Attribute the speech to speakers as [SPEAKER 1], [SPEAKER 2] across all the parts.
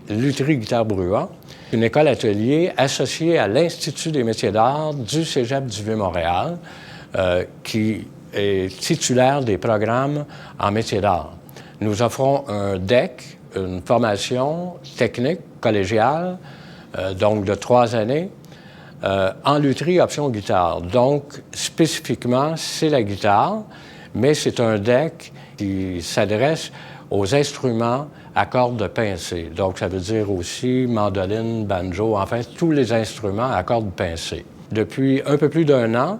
[SPEAKER 1] Lutherie-Guitare Bruant, une école atelier associée à l'Institut des métiers d'art du Cégep du Vieux-Montréal, qui est titulaire des programmes en métiers d'art. Nous offrons un DEC, une formation technique collégiale, donc de 3 années, en lutherie option guitare. Donc, spécifiquement, c'est la guitare, mais c'est un DEC qui s'adresse aux instruments à cordes pincées. Donc, ça veut dire aussi mandoline, banjo, enfin, tous les instruments à cordes pincées. Depuis un peu plus d'1 an,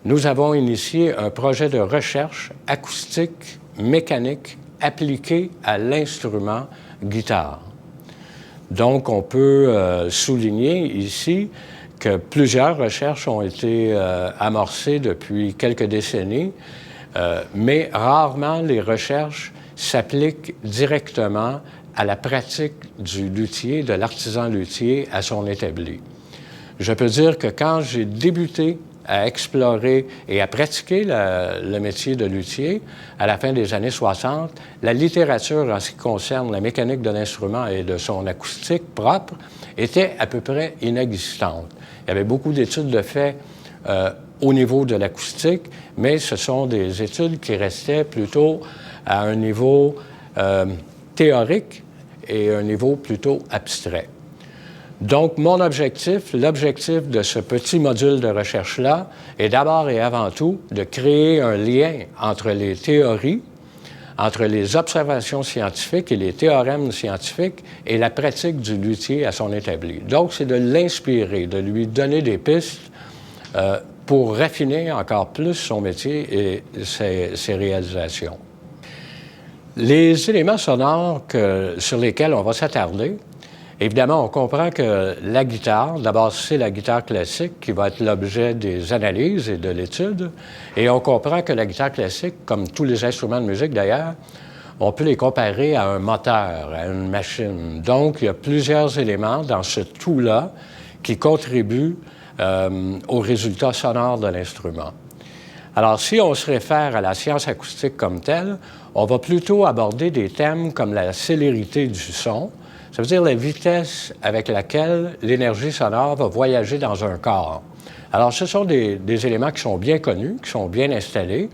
[SPEAKER 1] nous avons initié un projet de recherche acoustique, mécanique, appliqué à l'instrument guitare. Donc, on peut souligner ici que plusieurs recherches ont été amorcées depuis quelques décennies, mais rarement les recherches s'appliquent directement à la pratique du luthier, de l'artisan luthier à son établi. Je peux dire que quand j'ai débuté à explorer et à pratiquer le métier de luthier à la fin des années 60, la littérature en ce qui concerne la mécanique de l'instrument et de son acoustique propre était à peu près inexistante. Il y avait beaucoup d'études de fait au niveau de l'acoustique, mais ce sont des études qui restaient plutôt à un niveau théorique et un niveau plutôt abstrait. Donc, mon objectif, l'objectif de ce petit module de recherche-là, est d'abord et avant tout de créer un lien entre les théories, entre les observations scientifiques et les théorèmes scientifiques et la pratique du luthier à son établi. Donc, c'est de l'inspirer, de lui donner des pistes pour raffiner encore plus son métier et ses réalisations. Les éléments sonores sur lesquels on va s'attarder, évidemment, on comprend que la guitare, d'abord, c'est la guitare classique qui va être l'objet des analyses et de l'étude. Et on comprend que la guitare classique, comme tous les instruments de musique d'ailleurs, on peut les comparer à un moteur, à une machine. Donc, il y a plusieurs éléments dans ce tout-là qui contribuent au résultat sonore de l'instrument. Alors, si on se réfère à la science acoustique comme telle, on va plutôt aborder des thèmes comme la célérité du son. Ça veut dire la vitesse avec laquelle l'énergie sonore va voyager dans un corps. Alors, ce sont des éléments qui sont bien connus, qui sont bien installés,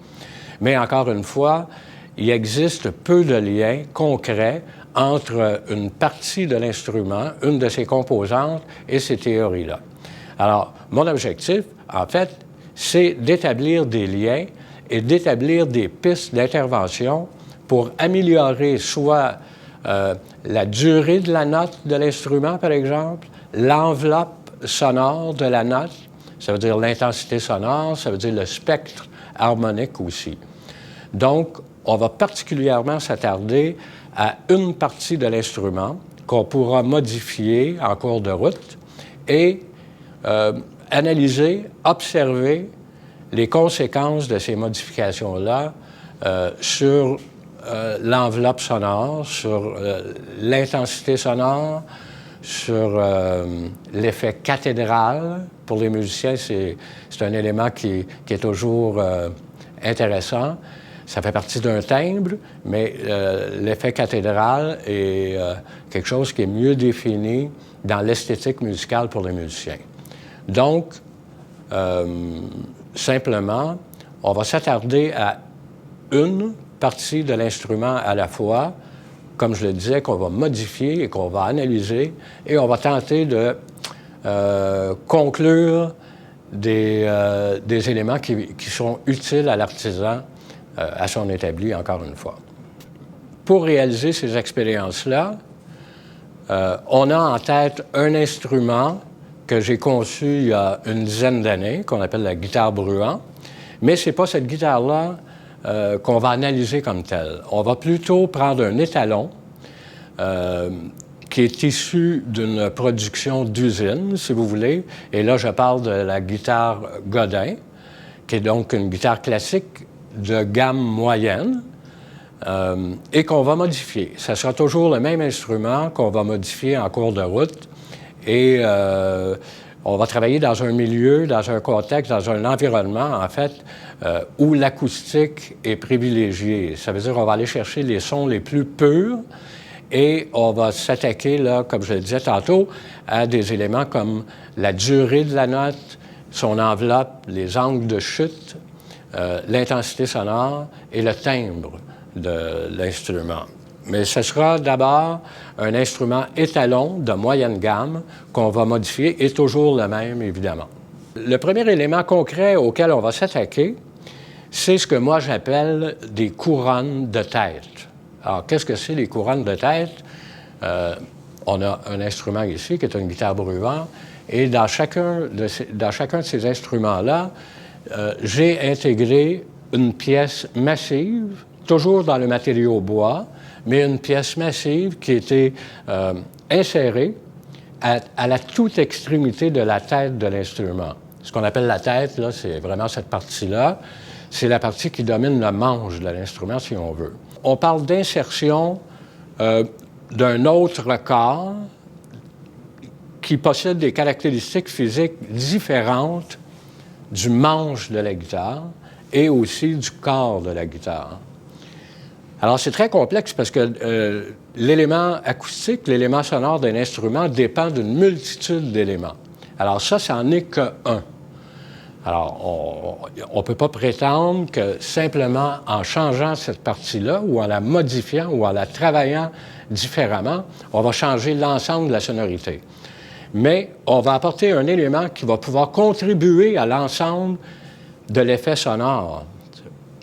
[SPEAKER 1] mais encore une fois, il existe peu de liens concrets entre une partie de l'instrument, une de ses composantes, et ces théories-là. Alors, mon objectif, en fait, c'est d'établir des liens et d'établir des pistes d'intervention pour améliorer soit la durée de la note de l'instrument, par exemple, l'enveloppe sonore de la note, ça veut dire l'intensité sonore, ça veut dire le spectre harmonique aussi. Donc, on va particulièrement s'attarder à une partie de l'instrument qu'on pourra modifier en cours de route et analyser, observer les conséquences de ces modifications-là sur l'enveloppe sonore, sur l'intensité sonore, sur l'effet cathédral. Pour les musiciens, c'est un élément qui est toujours intéressant. Ça fait partie d'un timbre, mais l'effet cathédral est quelque chose qui est mieux défini dans l'esthétique musicale pour les musiciens. Donc, simplement, on va s'attarder à une partie de l'instrument à la fois, comme je le disais, qu'on va modifier et qu'on va analyser, et on va tenter de conclure des éléments qui sont utiles à l'artisan à son établi, encore une fois. Pour réaliser ces expériences-là, on a en tête un instrument que j'ai conçu il y a une dizaine d'années, qu'on appelle la guitare Bruant, mais ce n'est pas cette guitare-là qu'on va analyser comme telle. On va plutôt prendre un étalon qui est issu d'une production d'usine, si vous voulez, et là, je parle de la guitare Godin, qui est donc une guitare classique de gamme moyenne, et qu'on va modifier. Ça sera toujours le même instrument qu'on va modifier en cours de route, et on va travailler dans un milieu, dans un contexte, dans un environnement, en fait, où l'acoustique est privilégiée. Ça veut dire qu'on va aller chercher les sons les plus purs Et on va s'attaquer, là, comme je le disais tantôt, à des éléments comme la durée de la note, son enveloppe, les angles de chute, l'intensité sonore et le timbre de l'instrument. Mais ce sera d'abord un instrument étalon de moyenne gamme qu'on va modifier et toujours le même, évidemment. Le premier élément concret auquel on va s'attaquer, c'est ce que moi j'appelle des couronnes de tête. Alors, qu'est-ce que c'est les couronnes de tête? On a un instrument ici qui est une guitare Breuer, et dans chacun de ces instruments-là, j'ai intégré une pièce massive, toujours dans le matériau bois, mais une pièce massive qui était insérée à la toute extrémité de la tête de l'instrument. Ce qu'on appelle la tête, là, c'est vraiment cette partie-là. C'est la partie qui domine le manche de l'instrument, si on veut. On parle d'insertion d'un autre corps qui possède des caractéristiques physiques différentes du manche de la guitare et aussi du corps de la guitare. Alors, c'est très complexe parce que l'élément acoustique, l'élément sonore d'un instrument dépend d'une multitude d'éléments. Alors ça n'en est qu'un. Alors, on ne peut pas prétendre que simplement en changeant cette partie-là ou en la modifiant ou en la travaillant différemment, on va changer l'ensemble de la sonorité. Mais on va apporter un élément qui va pouvoir contribuer à l'ensemble de l'effet sonore,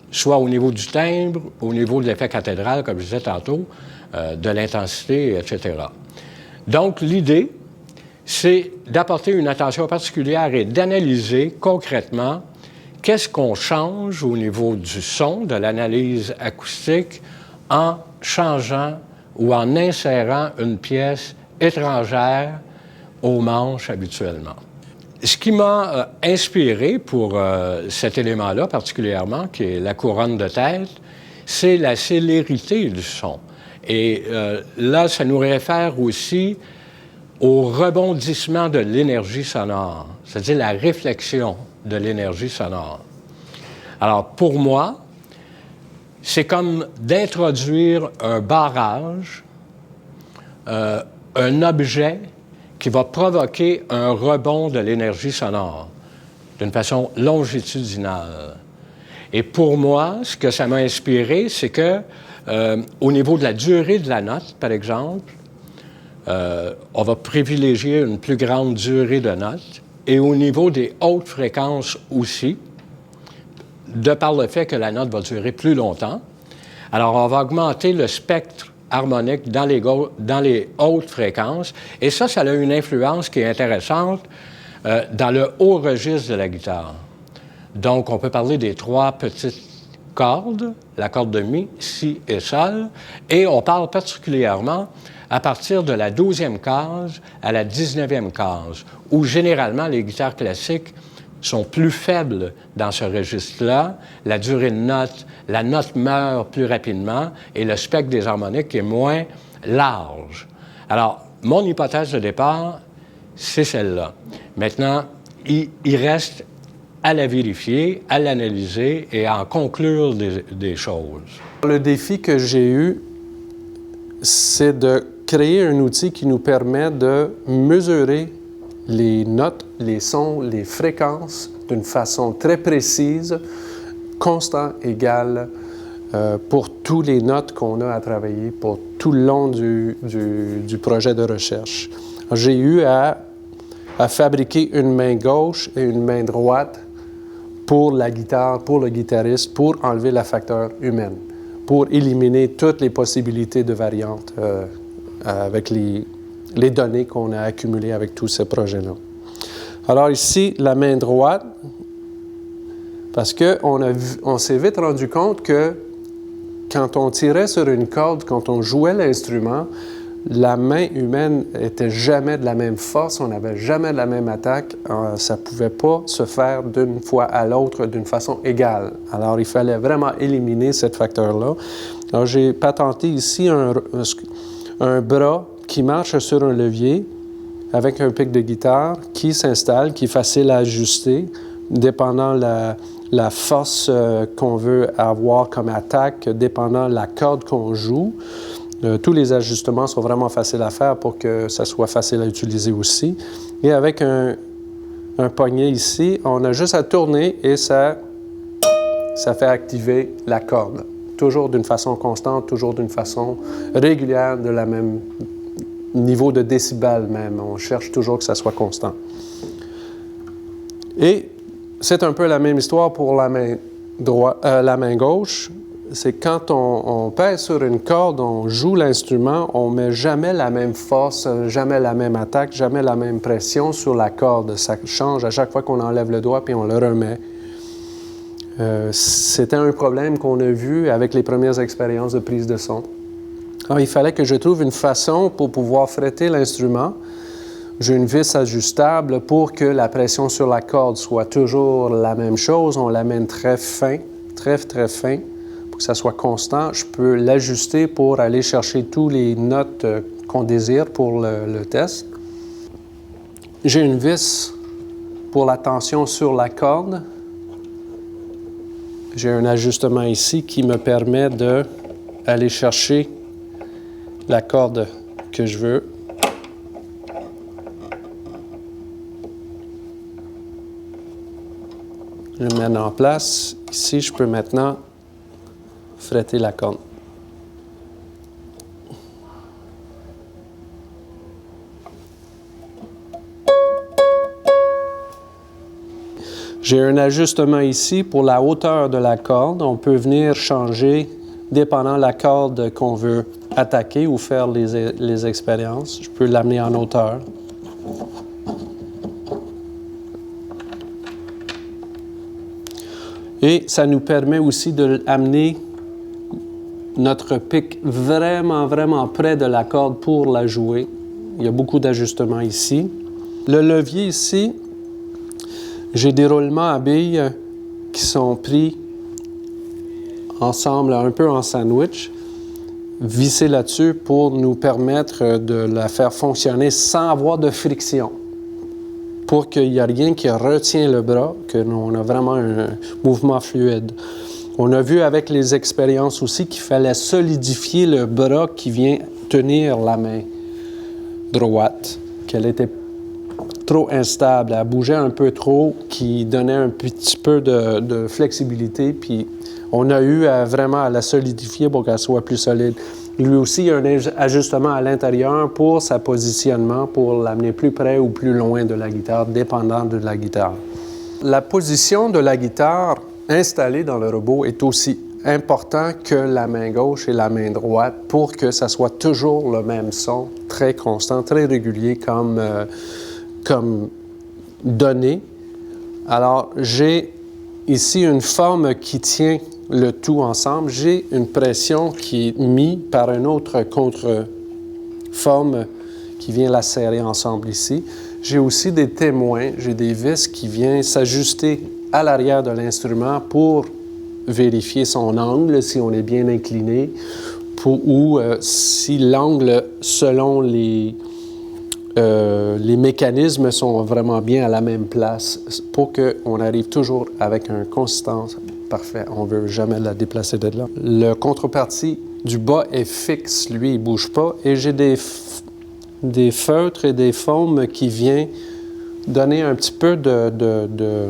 [SPEAKER 1] soit au niveau du timbre, au niveau de l'effet cathédral, comme je disais tantôt, de l'intensité, etc. Donc, l'idée, c'est d'apporter une attention particulière et d'analyser concrètement qu'est-ce qu'on change au niveau du son, de l'analyse acoustique, en changeant ou en insérant une pièce étrangère au manche habituellement. Ce qui m'a inspiré pour cet élément-là particulièrement, qui est la couronne de tête, c'est la célérité du son. Et là, ça nous réfère aussi au rebondissement de l'énergie sonore, c'est-à-dire la réflexion de l'énergie sonore. Alors, pour moi, c'est comme d'introduire un barrage, un objet qui va provoquer un rebond de l'énergie sonore d'une façon longitudinale. Et pour moi, ce que ça m'a inspiré, c'est que, au niveau de la durée de la note, par exemple, on va privilégier une plus grande durée de note, et au niveau des hautes fréquences aussi, de par le fait que la note va durer plus longtemps. Alors, on va augmenter le spectre harmonique dans les hautes fréquences, et ça a une influence qui est intéressante dans le haut registre de la guitare. Donc, on peut parler des trois petites cordes, la corde de Mi, Si et Sol, et on parle particulièrement à partir de la 12e case à la 19e case, où généralement les guitares classiques sont plus faibles dans ce registre-là, la durée de note, la note meurt plus rapidement et le spectre des harmoniques est moins large. Alors, mon hypothèse de départ, c'est celle-là. Maintenant, il reste à la vérifier, à l'analyser et à en conclure des choses.
[SPEAKER 2] Le défi que j'ai eu, c'est de créer un outil qui nous permet de mesurer les notes, les sons, les fréquences d'une façon très précise, constant, égal, pour toutes les notes qu'on a à travailler pour tout le long du projet de recherche. J'ai eu à fabriquer une main gauche et une main droite pour la guitare, pour le guitariste, pour enlever la facteur humaine, pour éliminer toutes les possibilités de variantes avec les données qu'on a accumulées avec tous ces projets-là. Alors ici, la main droite, parce qu'on s'est vite rendu compte que quand on tirait sur une corde, quand on jouait l'instrument, la main humaine n'était jamais de la même force, on n'avait jamais de la même attaque, ça ne pouvait pas se faire d'une fois à l'autre d'une façon égale. Alors il fallait vraiment éliminer ce facteur-là. Alors j'ai patenté ici un bras qui marche sur un levier avec un pic de guitare qui s'installe, qui est facile à ajuster, dépendant la force qu'on veut avoir comme attaque, dépendant la corde qu'on joue. Tous les ajustements sont vraiment faciles à faire pour que ça soit facile à utiliser aussi. Et avec un poignet ici, on a juste à tourner et ça fait activer la corde. Toujours d'une façon constante, toujours d'une façon régulière, de la même niveau de décibels même. On cherche toujours que ça soit constant. Et c'est un peu la même histoire pour la main gauche. C'est quand on pèse sur une corde, on joue l'instrument, on ne met jamais la même force, jamais la même attaque, jamais la même pression sur la corde. Ça change à chaque fois qu'on enlève le doigt puis on le remet. C'était un problème qu'on a vu avec les premières expériences de prise de son. Alors, il fallait que je trouve une façon pour pouvoir fretter l'instrument. J'ai une vis ajustable pour que la pression sur la corde soit toujours la même chose. On l'amène très fin, très fin, pour que ça soit constant. Je peux l'ajuster pour aller chercher toutes les notes qu'on désire pour le test. J'ai une vis pour la tension sur la corde. J'ai un ajustement ici qui me permet d'aller chercher la corde que je veux. Je le mets en place. Ici, je peux maintenant fretter la corde. J'ai un ajustement ici pour la hauteur de la corde. On peut venir changer dépendant de la corde qu'on veut attaquer ou faire les expériences. Je peux l'amener en hauteur. Et ça nous permet aussi d'amener notre pic vraiment près de la corde pour la jouer. Il y a beaucoup d'ajustements ici. Le levier ici, j'ai des roulements à billes qui sont pris ensemble, un peu en sandwich, vissés là-dessus pour nous permettre de la faire fonctionner sans avoir de friction. Pour qu'il n'y ait rien qui retient le bras, qu'on a vraiment un mouvement fluide. On a vu avec les expériences aussi qu'il fallait solidifier le bras qui vient tenir la main droite, qu'elle était trop instable, elle bougeait un peu trop, qui donnait un petit peu de flexibilité, puis on a eu vraiment à la solidifier pour qu'elle soit plus solide. Lui aussi, il y a un ajustement à l'intérieur pour sa positionnement, pour l'amener plus près ou plus loin de la guitare, dépendant de la guitare. La position de la guitare installée dans le robot est aussi importante que la main gauche et la main droite pour que ça soit toujours le même son, très constant, très régulier comme donné. Alors, j'ai ici une forme qui tient le tout ensemble. J'ai une pression qui est mise par une autre contre-forme qui vient la serrer ensemble ici. J'ai aussi des témoins, j'ai des vis qui viennent s'ajuster à l'arrière de l'instrument pour vérifier son angle, si on est bien incliné, ou si l'angle, selon les mécanismes, sont vraiment bien à la même place pour qu'on arrive toujours avec une consistance parfaite. On ne veut jamais la déplacer de là. Le contrepartie du bas est fixe, lui, il ne bouge pas. Et j'ai des feutres et des formes qui viennent donner un petit peu de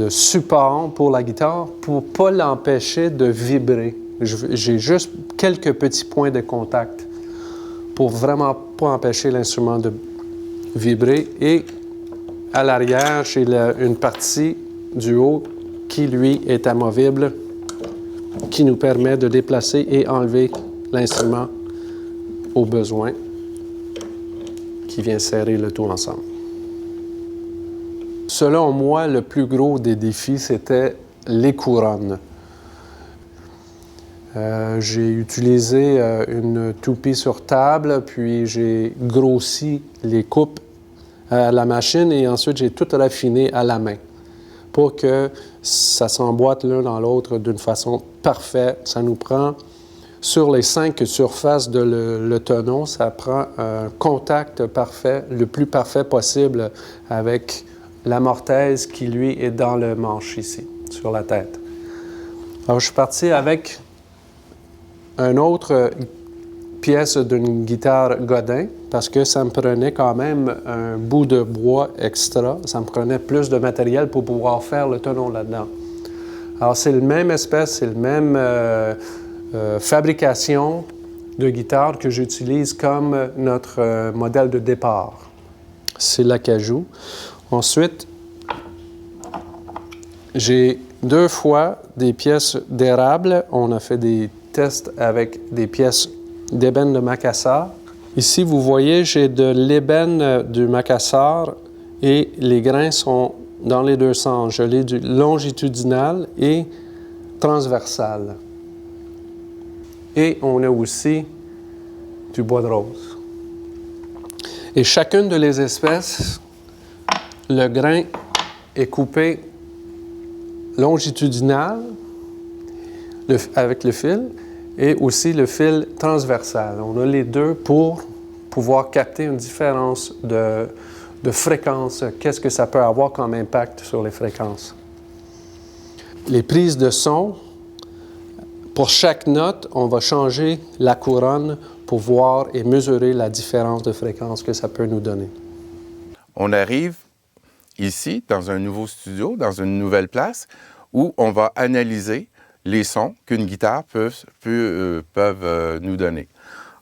[SPEAKER 2] support pour la guitare pour ne pas l'empêcher de vibrer. J'ai juste quelques petits points de contact pour vraiment pas empêcher l'instrument de vibrer. Et à l'arrière, j'ai une partie du haut qui, lui, est amovible, qui nous permet de déplacer et enlever l'instrument au besoin, qui vient serrer le tout ensemble. Selon moi, le plus gros des défis, c'était les couronnes. J'ai utilisé une toupie sur table, puis j'ai grossi les coupes à la machine et ensuite j'ai tout raffiné à la main pour que ça s'emboîte l'un dans l'autre d'une façon parfaite. Ça nous prend, sur les 5 surfaces de le tonneau, ça prend un contact parfait, le plus parfait possible avec la mortaise qui, lui, est dans le manche ici, sur la tête. Alors, je suis parti avec une autre pièce d'une guitare Godin, parce que ça me prenait quand même un bout de bois extra. Ça me prenait plus de matériel pour pouvoir faire le tonneau là-dedans. Alors, c'est le même espèce, c'est le même fabrication de guitare que j'utilise comme notre modèle de départ. C'est l'acajou. Ensuite, j'ai 2 fois des pièces d'érable. On a fait des tests avec des pièces d'ébène de Macassar. Ici, vous voyez, j'ai de l'ébène du Macassar et les grains sont dans les 2 sens. Je l'ai du longitudinal et transversal. Et on a aussi du bois de rose. Et chacune de les espèces, le grain est coupé longitudinal avec le fil et aussi le fil transversal. On a les deux pour pouvoir capter une différence de fréquence. Qu'est-ce que ça peut avoir comme impact sur les fréquences? Les prises de son, pour chaque note, on va changer la couronne pour voir et mesurer la différence de fréquence que ça peut nous donner.
[SPEAKER 3] On arrive ici, dans un nouveau studio, dans une nouvelle place, où on va analyser les sons qu'une guitare peut nous donner.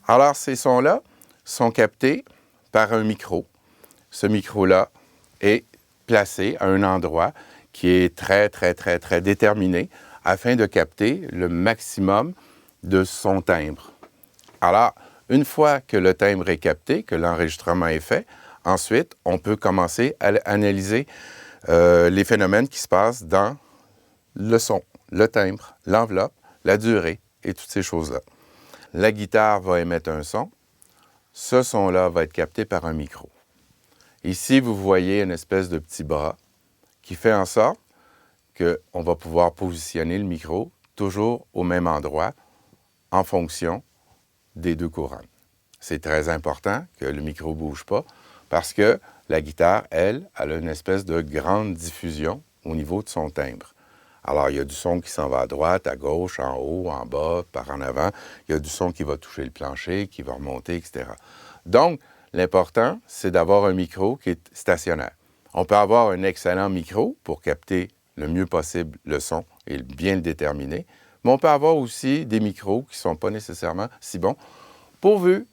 [SPEAKER 3] Alors, ces sons-là sont captés par un micro. Ce micro-là est placé à un endroit qui est très déterminé afin de capter le maximum de son timbre. Alors, une fois que le timbre est capté, que l'enregistrement est fait, ensuite, on peut commencer à analyser les phénomènes qui se passent dans le son, le timbre, l'enveloppe, la durée et toutes ces choses-là. La guitare va émettre un son. Ce son-là va être capté par un micro. Ici, vous voyez une espèce de petit bras qui fait en sorte qu'on va pouvoir positionner le micro toujours au même endroit en fonction des 2 couronnes. C'est très important que le micro ne bouge pas parce que la guitare, elle a une espèce de grande diffusion au niveau de son timbre. Alors, il y a du son qui s'en va à droite, à gauche, en haut, en bas, par en avant. Il y a du son qui va toucher le plancher, qui va remonter, etc. Donc, l'important, c'est d'avoir un micro qui est stationnaire. On peut avoir un excellent micro pour capter le mieux possible le son et bien le déterminer, mais on peut avoir aussi des micros qui ne sont pas nécessairement si bons, pourvu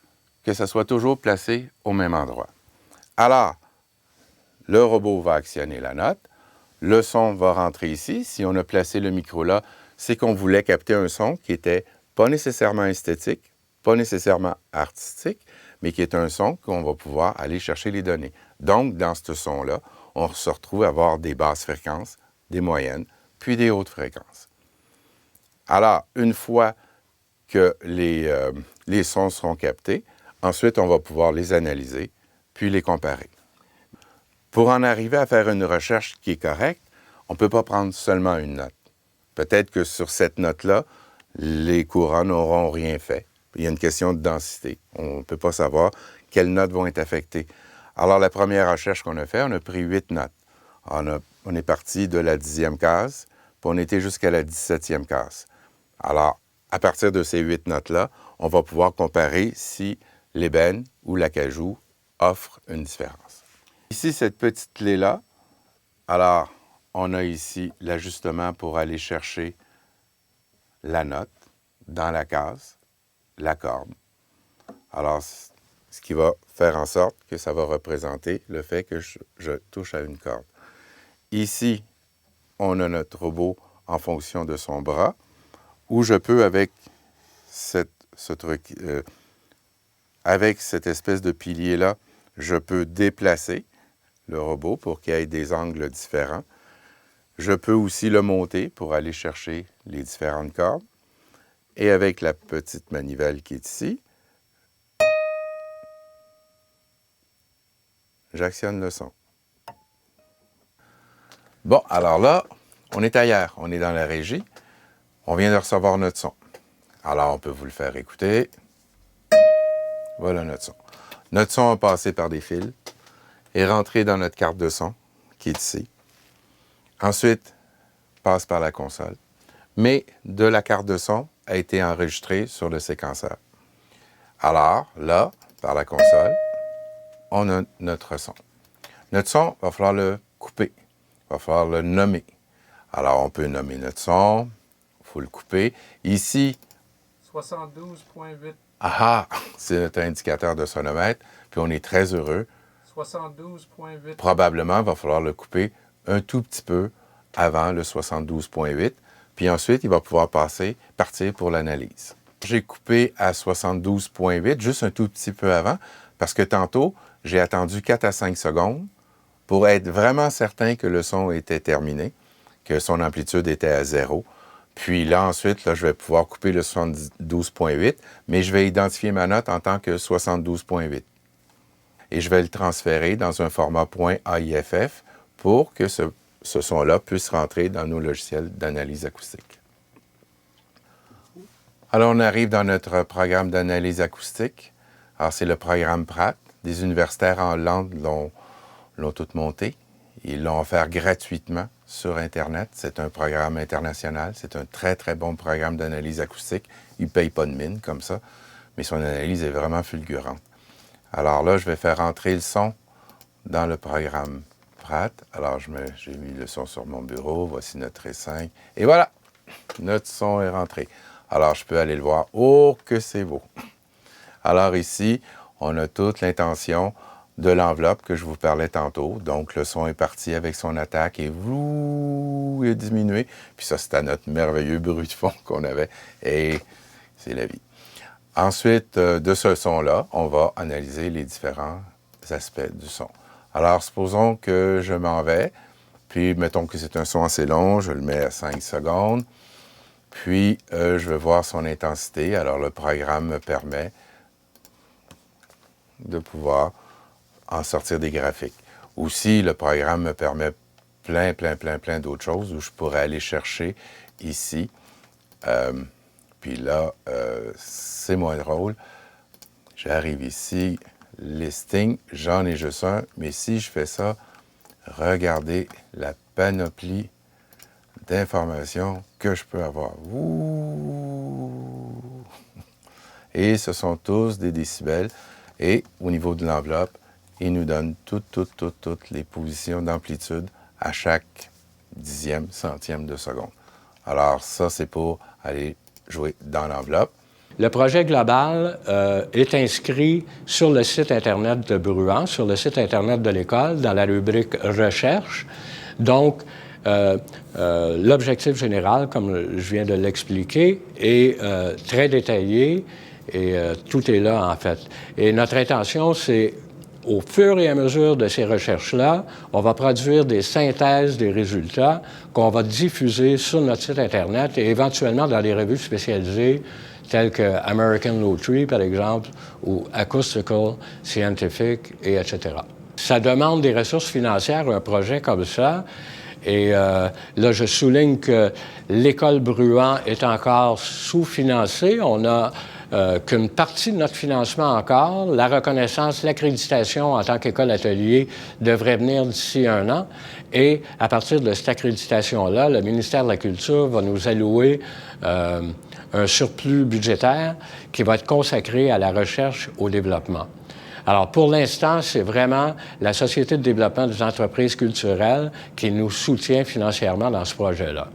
[SPEAKER 3] que ça soit toujours placé au même endroit. Alors, le robot va actionner la note, le son va rentrer ici. Si on a placé le micro là, c'est qu'on voulait capter un son qui n'était pas nécessairement esthétique, pas nécessairement artistique, mais qui est un son qu'on va pouvoir aller chercher les données. Donc, dans ce son-là, on se retrouve à avoir des basses fréquences, des moyennes, puis des hautes fréquences. Alors, une fois que les sons seront captés, ensuite, on va pouvoir les analyser, puis les comparer. Pour en arriver à faire une recherche qui est correcte, on ne peut pas prendre seulement une note. Peut-être que sur cette note-là, les couronnes n'auront rien fait. Il y a une question de densité. On ne peut pas savoir quelles notes vont être affectées. Alors, la première recherche qu'on a faite, on a pris 8 notes. On est parti de la 10e case, puis on était jusqu'à la 17e case. Alors, à partir de ces 8 notes-là, on va pouvoir comparer si l'ébène ou l'acajou offre une différence. Ici, cette petite clé-là, alors, on a ici l'ajustement pour aller chercher la note dans la case, la corde. Alors, ce qui va faire en sorte que ça va représenter le fait que je touche à une corde. Ici, on a notre robot en fonction de son bras, où je peux, avec avec cette espèce de pilier-là, je peux déplacer le robot pour qu'il ait des angles différents. Je peux aussi le monter pour aller chercher les différentes cordes. Et avec la petite manivelle qui est ici, j'actionne le son. Bon, alors là, on est ailleurs. On est dans la régie. On vient de recevoir notre son. Alors, on peut vous le faire écouter. Voilà notre son. Notre son a passé par des fils, est rentré dans notre carte de son, qui est ici. Ensuite, passe par la console. Mais de la carte de son, a été enregistré sur le séquenceur. Alors, là, par la console, on a notre son. Notre son, il va falloir le couper. Il va falloir le nommer. Alors, on peut nommer notre son. Il faut le couper. Ici...
[SPEAKER 2] 72.8.
[SPEAKER 3] Ah, c'est notre indicateur de sonomètre. Puis on est très heureux.
[SPEAKER 2] 72.8.
[SPEAKER 3] Probablement, il va falloir le couper un tout petit peu avant le 72.8. Puis ensuite, il va pouvoir partir pour l'analyse. J'ai coupé à 72.8, juste un tout petit peu avant, parce que tantôt, j'ai attendu 4 à 5 secondes pour être vraiment certain que le son était terminé, que son amplitude était à 0. Puis là, ensuite, là, je vais pouvoir couper le 72.8, mais je vais identifier ma note en tant que 72.8. Et je vais le transférer dans un format .aiff pour que ce son-là puisse rentrer dans nos logiciels d'analyse acoustique. Alors, on arrive dans notre programme d'analyse acoustique. Alors, c'est le programme Pratt. Des universitaires en Hollande l'ont tout monté. Ils l'ont offert gratuitement sur Internet. C'est un programme international. C'est un très, très bon programme d'analyse acoustique. Il ne paye pas de mine comme ça, mais son analyse est vraiment fulgurante. Alors là, je vais faire entrer le son dans le programme Pratt. Alors, j'ai mis le son sur mon bureau. Voici notre E5. Et voilà, notre son est rentré. Alors, je peux aller le voir. Oh, que c'est beau! Alors ici, on a toute l'intention de l'enveloppe que je vous parlais tantôt. Donc, le son est parti avec son attaque et il a diminué. Puis ça, c'était notre merveilleux bruit de fond qu'on avait. Et c'est la vie. Ensuite, de ce son-là, on va analyser les différents aspects du son. Alors, supposons que je m'en vais. Puis, mettons que c'est un son assez long. Je le mets à 5 secondes. Puis, je vais voir son intensité. Alors, le programme me permet de pouvoir en sortir des graphiques. Aussi, le programme me permet plein d'autres choses où je pourrais aller chercher ici. Puis là, c'est moins drôle. J'arrive ici, listing, j'en ai juste un. Mais si je fais ça, regardez la panoplie d'informations que je peux avoir. Ouh! Et ce sont tous des décibels. Et au niveau de l'enveloppe, il nous donne toutes les positions d'amplitude à chaque dixième, centième de seconde. Alors ça, c'est pour aller jouer dans l'enveloppe.
[SPEAKER 1] Le projet global est inscrit sur le site Internet de Bruant, sur le site Internet de l'école, dans la rubrique « Recherche ». Donc, l'objectif général, comme je viens de l'expliquer, est très détaillé et tout est là, en fait. Et notre intention, c'est, au fur et à mesure de ces recherches-là, on va produire des synthèses des résultats qu'on va diffuser sur notre site Internet et éventuellement dans des revues spécialisées telles que American Lottery, par exemple, ou Acoustical, Scientific, et etc. Ça demande des ressources financières, un projet comme ça. Et là, je souligne que l'école Bruant est encore sous-financée. On n'a qu'une partie de notre financement encore. La reconnaissance, l'accréditation en tant qu'école atelier devrait venir d'ici 1 an. Et à partir de cette accréditation-là, le ministère de la Culture va nous allouer un surplus budgétaire qui va être consacré à la recherche au développement. Alors, pour l'instant, c'est vraiment la Société de développement des entreprises culturelles qui nous soutient financièrement dans ce projet-là.